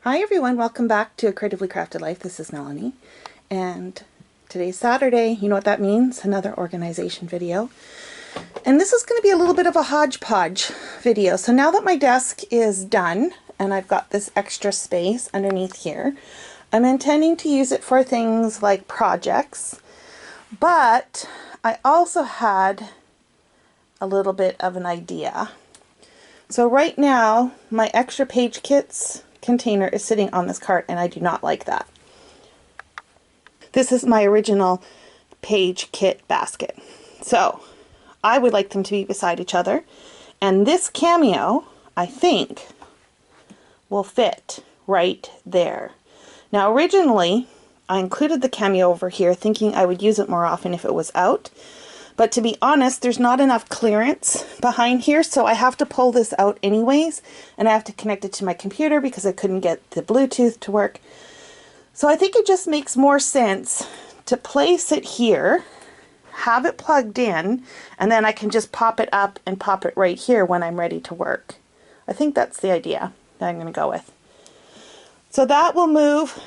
Hi everyone, welcome back to A Creatively Crafted Life. This is Melanie, and today's Saturday. You know what that means? Another organization video. And this is going to be a little bit of a hodgepodge video. So now that my desk is done and I've got this extra space underneath here, I'm intending to use it for things like projects, but I also had a little bit of an idea. So right now my extra page kits container is sitting on this cart and I do not like that. This is my original page kit basket. So I would like them to be beside each other, and this cameo, I think, will fit right there. Now originally I included the cameo over here thinking I would use it more often if it was out. But to be honest, there's not enough clearance behind here, so I have to pull this out anyways, and I have to connect it to my computer because I couldn't get the Bluetooth to work. So I think it just makes more sense to place it here, have it plugged in, and then I can just pop it up and pop it right here when I'm ready to work. I think that's the idea that I'm going to go with. So that will move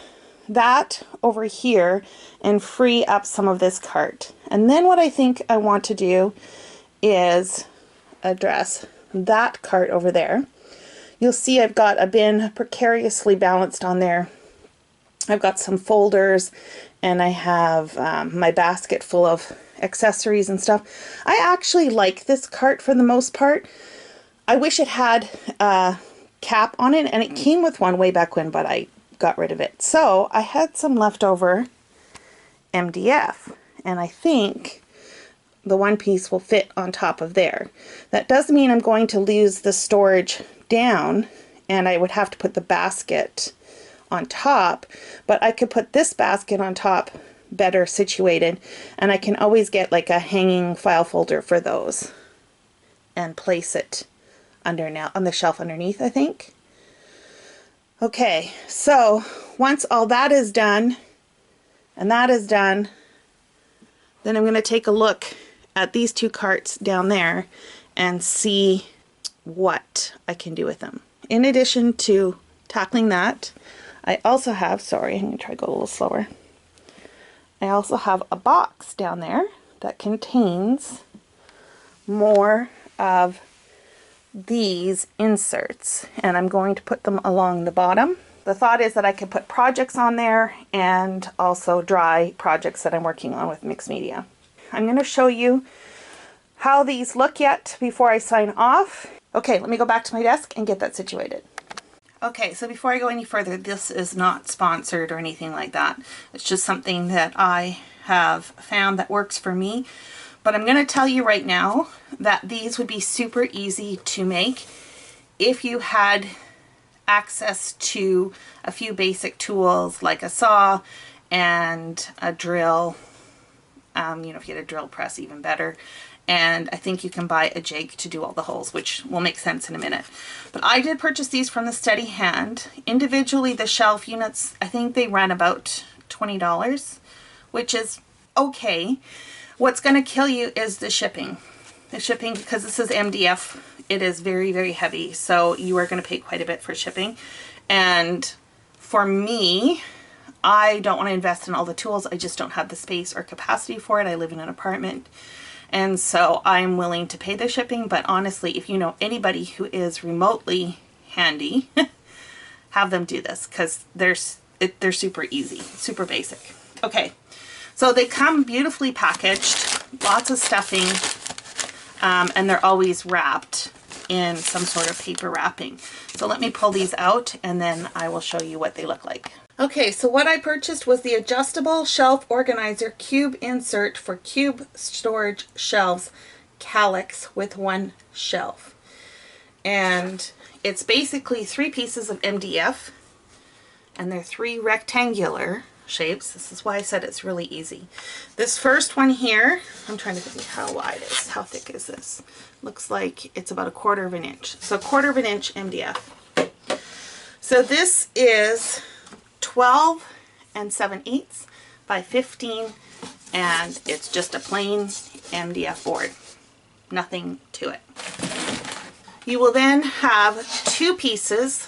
that over here and free up some of this cart. And then what I think I want to do is address that cart over there. You'll see I've got a bin precariously balanced on there. I've got some folders and I have my basket full of accessories and stuff. I actually like this cart for the most part. I wish it had a cap on it, and it came with one way back when, but I got rid of it. So I had some leftover MDF, and I think the one piece will fit on top of there. That does mean I'm going to lose the storage down, and I would have to put the basket on top, but I could put this basket on top better situated, and I can always get like a hanging file folder for those and place it under now on the shelf underneath, I think. Okay, so once all that is done and that is done, then I'm going to take a look at these two carts down there and see what I can do with them. In addition to tackling that, I also have, sorry, I'm going to try to go a little slower. I also have a box down there that contains more of these inserts, and I'm going to put them along the bottom. The thought is that I could put projects on there and also dry projects that I'm working on with mixed media. I'm going to show you how these look yet before I sign off. Okay, let me go back to my desk and get that situated. Okay, so before I go any further, this is not sponsored or anything like that. It's just something that I have found that works for me. But I'm going to tell you right now that these would be super easy to make if you had access to a few basic tools like a saw and a drill. If you had a drill press, even better. And I think you can buy a jig to do all the holes, which will make sense in a minute. But I did purchase these from the Steady Hand. Individually, the shelf units, I think they ran about $20, which is okay. What's going to kill you is the shipping. The shipping, because this is MDF, it is very, very heavy. So you are going to pay quite a bit for shipping. And for me, I don't want to invest in all the tools. I just don't have the space or capacity for it. I live in an apartment. And so I'm willing to pay the shipping. But honestly, if you know anybody who is remotely handy, have them do this, because they're super easy, super basic. Okay. So they come beautifully packaged, lots of stuffing, and they're always wrapped in some sort of paper wrapping. So let me pull these out and then I will show you what they look like. Okay, so what I purchased was the adjustable shelf organizer cube insert for cube storage shelves, Kallax, with one shelf. And it's basically 3 pieces of MDF, and they're 3 rectangular shapes. This is why I said it's really easy. This first one here, I'm trying to think how wide it is. How thick is this? Looks like it's about 1/4 of an inch. So 1/4 of an inch MDF. So this is 12 7/8 by 15, and it's just a plain MDF board. Nothing to it. You will then have 2 pieces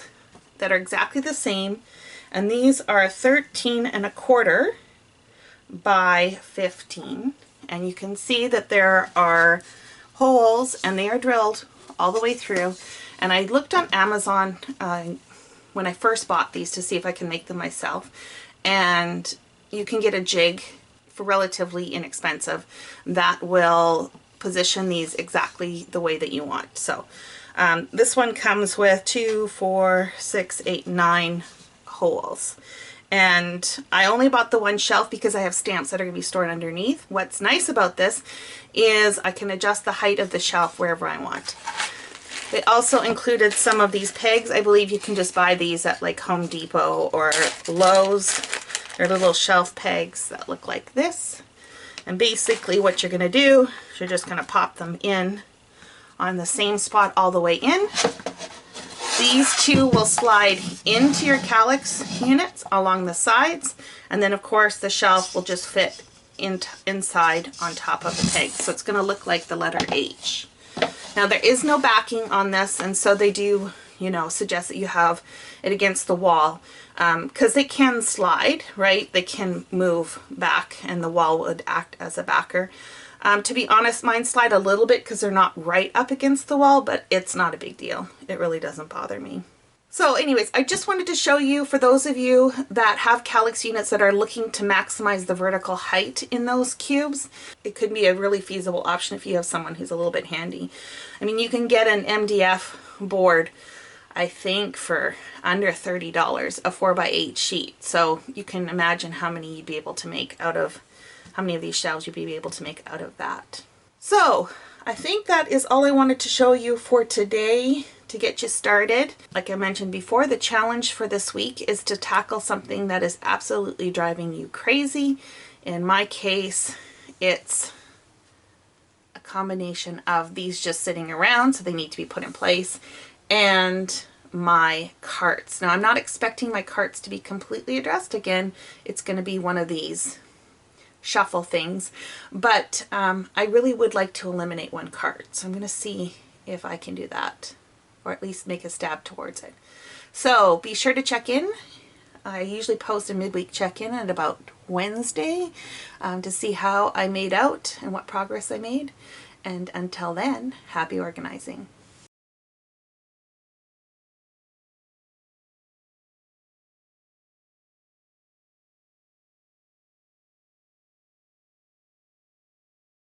that are exactly the same, and these are 13 1/4 by 15, and you can see that there are holes and they are drilled all the way through. And I looked on Amazon when I first bought these to see if I can make them myself, and you can get a jig for relatively inexpensive that will position these exactly the way that you want. So this one comes with 2, 4, 6, 8, 9 holes. And I only bought the one shelf because I have stamps that are going to be stored underneath. What's nice about this is I can adjust the height of the shelf wherever I want. They also included some of these pegs. I believe you can just buy these at like Home Depot or Lowe's. They're little shelf pegs that look like this. And basically what you're going to do is you're just going to pop them in on the same spot all the way in. These two will slide into your calyx units along the sides, and then of course the shelf will just fit inside on top of the peg. So it's going to look like the letter H. Now there is no backing on this, and so they do, you know, suggest that you have it against the wall, because they can slide, right? They can move back and the wall would act as a backer. To be honest, mine slide a little bit because they're not right up against the wall, but it's not a big deal. It really doesn't bother me. So anyways, I just wanted to show you, for those of you that have calyx units that are looking to maximize the vertical height in those cubes, it could be a really feasible option if you have someone who's a little bit handy. I mean, you can get an MDF board, I think, for under $30, a 4x8 sheet. So you can imagine how many you'd be able to make out of, how many of these shelves you'd be able to make out of that. So I think that is all I wanted to show you for today to get you started. Like I mentioned before, the challenge for this week is to tackle something that is absolutely driving you crazy. In my case, it's a combination of these just sitting around, so they need to be put in place, and my carts. Now I'm not expecting my carts to be completely addressed again. It's going to be one of these shuffle things, but I really would like to eliminate one cart, so I'm going to see if I can do that, or at least make a stab towards it. So be sure to check in. I usually post a midweek check-in at about Wednesday to see how I made out and what progress I made. And until then, happy organizing.